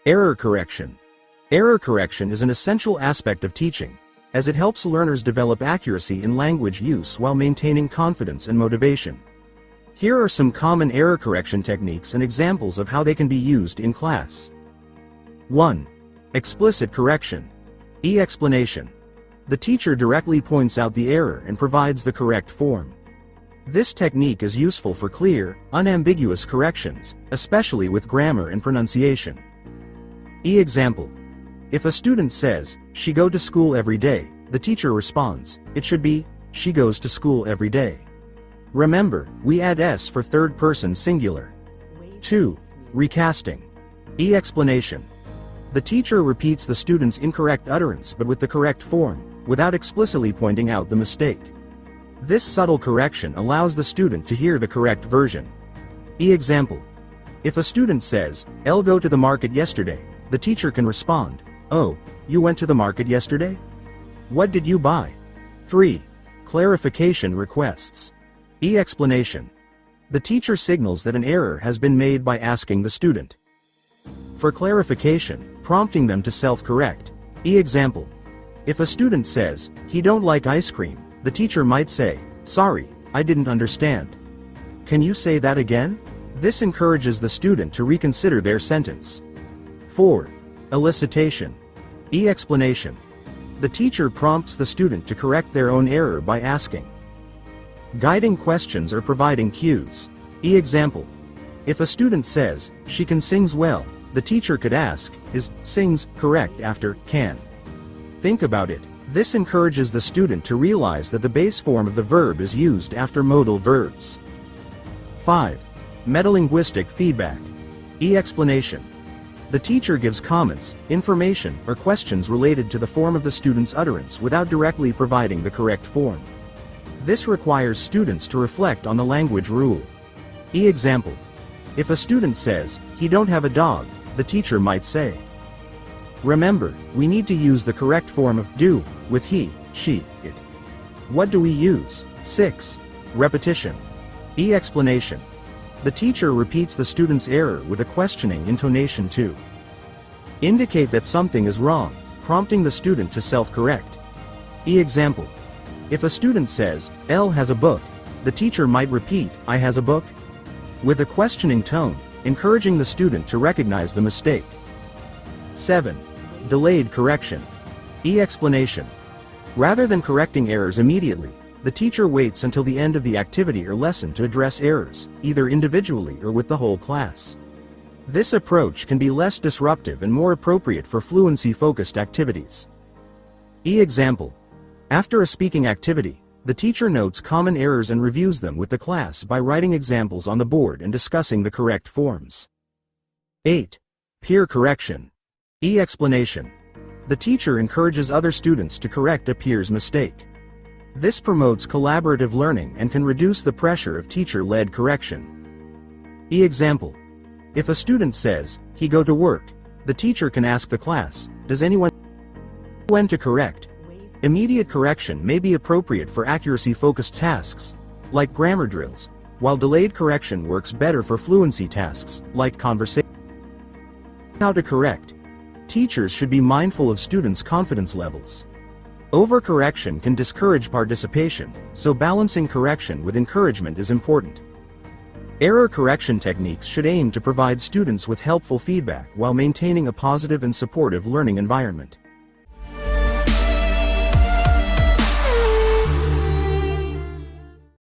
Error correction. Error correction is an essential aspect of teaching, as it helps learners develop accuracy in language use while maintaining confidence and motivation. Here are some common error correction techniques and examples of how they can be used in class. 1. Explicit correction. Explanation. The teacher directly points out the error and provides the correct form. This technique is useful for clear, unambiguous corrections, especially with grammar and pronunciation. Example. If a student says, "She go to school every day," the teacher responds, it should be, "She goes to school every day." Remember, we add s for third person singular. 2. Recasting. Explanation. The teacher repeats the student's incorrect utterance but with the correct form, without explicitly pointing out the mistake. This subtle correction allows the student to hear the correct version. Example. If a student says, "I'll go to the market yesterday," the teacher can respond, "Oh, you went to the market yesterday? What did you buy?" 3. Clarification requests. Explanation. The teacher signals that an error has been made by asking the student for clarification, prompting them to self-correct. Example. If a student says, "He don't like ice cream," the teacher might say, "Sorry, I didn't understand. Can you say that again?" This encourages the student to reconsider their sentence. 4. Elicitation. Explanation. The teacher prompts the student to correct their own error by asking guiding questions or providing cues. Example. If a student says, "She can sings well," the teacher could ask, "Is sings correct after can?" Think about it. This encourages the student to realize that the base form of the verb is used after modal verbs. 5. Metalinguistic feedback. Explanation. The teacher gives comments, information, or questions related to the form of the student's utterance without directly providing the correct form. This requires students to reflect on the language rule. Example. If a student says, "He don't have a dog," the teacher might say, "Remember, we need to use the correct form of do with he, she, it. What do we use?" 6. Repetition. Explanation. The teacher repeats the student's error with a questioning intonation to indicate that something is wrong, prompting the student to self-correct. Example. If a student says, "L has a book," the teacher might repeat, "I has a book," with a questioning tone, encouraging the student to recognize the mistake. 7. Delayed correction. Explanation. Rather than correcting errors immediately, the teacher waits until the end of the activity or lesson to address errors, either individually or with the whole class. This approach can be less disruptive and more appropriate for fluency-focused activities. Example. After a speaking activity, the teacher notes common errors and reviews them with the class by writing examples on the board and discussing the correct forms. 8. Peer correction. Explanation. The teacher encourages other students to correct a peer's mistake. This promotes collaborative learning and can reduce the pressure of teacher-led correction. Example. If a student says, "He go to work," the teacher can ask the class, "Does anyone when to correct?" Immediate correction may be appropriate for accuracy-focused tasks, like grammar drills, while delayed correction works better for fluency tasks, like conversation. How to correct. Teachers should be mindful of students' confidence levels. Overcorrection can discourage participation, so balancing correction with encouragement is important. Error correction techniques should aim to provide students with helpful feedback while maintaining a positive and supportive learning environment.